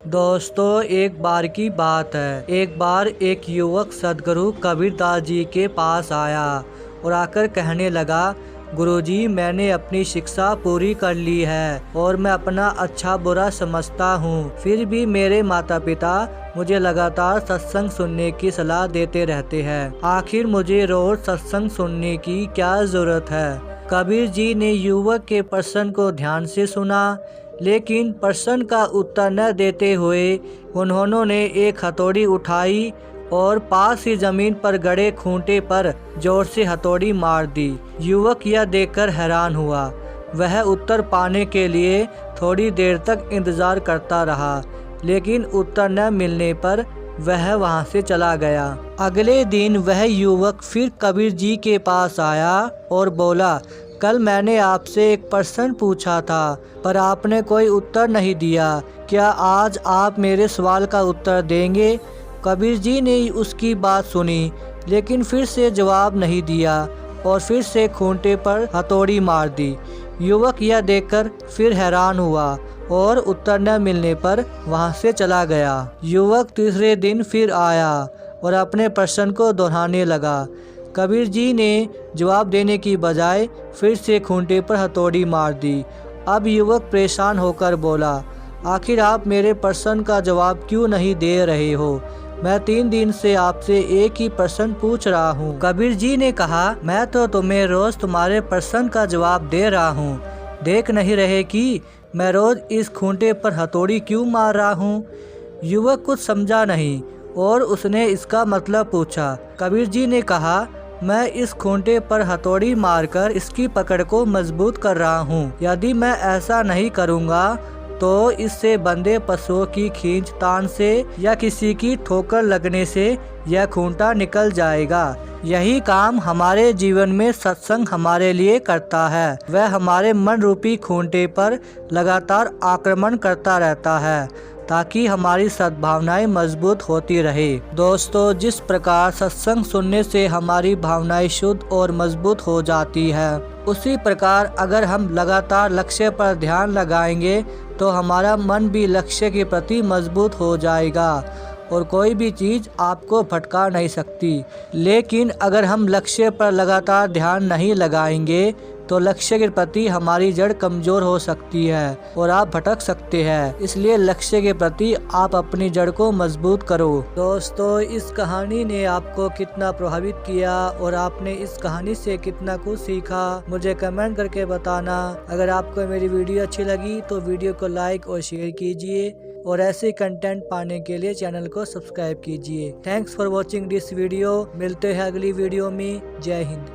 दोस्तों, एक बार की बात है। एक बार एक युवक सद्गुरु कबीरदास जी के पास आया और आकर कहने लगा, गुरुजी, मैंने अपनी शिक्षा पूरी कर ली है और मैं अपना अच्छा बुरा समझता हूँ। फिर भी मेरे माता पिता मुझे लगातार सत्संग सुनने की सलाह देते रहते हैं। आखिर मुझे रोज सत्संग सुनने की क्या जरूरत है? कबीर जी ने युवक के प्रश्न को ध्यान से सुना, लेकिन प्रश्न का उत्तर न देते हुए उन्होंने एक हथौड़ी उठाई और पास ही जमीन पर गड़े खूंटे पर जोर से हथौड़ी मार दी। युवक यह देखकर हैरान हुआ। वह उत्तर पाने के लिए थोड़ी देर तक इंतजार करता रहा, लेकिन उत्तर न मिलने पर वह वहां से चला गया। अगले दिन वह युवक फिर कबीर जी के पास आया और बोला, कल मैंने आपसे एक प्रश्न पूछा था, पर आपने कोई उत्तर नहीं दिया। क्या आज आप मेरे सवाल का उत्तर देंगे? कबीर जी ने उसकी बात सुनी, लेकिन फिर से जवाब नहीं दिया और फिर से खूंटे पर हथौड़ी मार दी। युवक यह देखकर फिर हैरान हुआ और उत्तर न मिलने पर वहां से चला गया। युवक तीसरे दिन फिर आया और अपने प्रश्न को दोहराने लगा। कबीर जी ने जवाब देने की बजाय फिर से खूंटे पर हथौड़ी मार दी। अब युवक परेशान होकर बोला, आखिर आप मेरे प्रश्न का जवाब क्यों नहीं दे रहे हो? मैं 3 दिन से आपसे एक ही प्रश्न पूछ रहा हूँ। कबीर जी ने कहा, मैं तो तुम्हें रोज तुम्हारे प्रश्न का जवाब दे रहा हूँ। देख नहीं रहे कि मैं रोज इस खूंटे पर हथौड़ी क्यों मार रहा हूँ? युवक कुछ समझा नहीं और उसने इसका मतलब पूछा। कबीर जी ने कहा, मैं इस खूंटे पर हथौड़ी मारकर इसकी पकड़ को मजबूत कर रहा हूँ। यदि मैं ऐसा नहीं करूँगा तो इससे बंधे पशुओं की खींचतान से या किसी की ठोकर लगने से यह खूंटा निकल जाएगा। यही काम हमारे जीवन में सत्संग हमारे लिए करता है। वह हमारे मन रूपी खूंटे पर लगातार आक्रमण करता रहता है ताकि हमारी सद्भावनाएं मजबूत होती रहे। दोस्तों, जिस प्रकार सत्संग सुनने से हमारी भावनाएं शुद्ध और मजबूत हो जाती है, उसी प्रकार अगर हम लगातार लक्ष्य पर ध्यान लगाएंगे तो हमारा मन भी लक्ष्य के प्रति मजबूत हो जाएगा और कोई भी चीज़ आपको भटका नहीं सकती। लेकिन अगर हम लक्ष्य पर लगातार ध्यान नहीं लगाएंगे तो लक्ष्य के प्रति हमारी जड़ कमज़ोर हो सकती है और आप भटक सकते हैं। इसलिए लक्ष्य के प्रति आप अपनी जड़ को मजबूत करो। दोस्तों, इस कहानी ने आपको कितना प्रभावित किया और आपने इस कहानी से कितना कुछ सीखा, मुझे कमेंट करके बताना। अगर आपको मेरी वीडियो अच्छी लगी तो वीडियो को लाइक और शेयर कीजिए और ऐसे कंटेंट पाने के लिए चैनल को सब्सक्राइब कीजिए। Thanks for watching this video. मिलते हैं अगली वीडियो में। जय हिंद।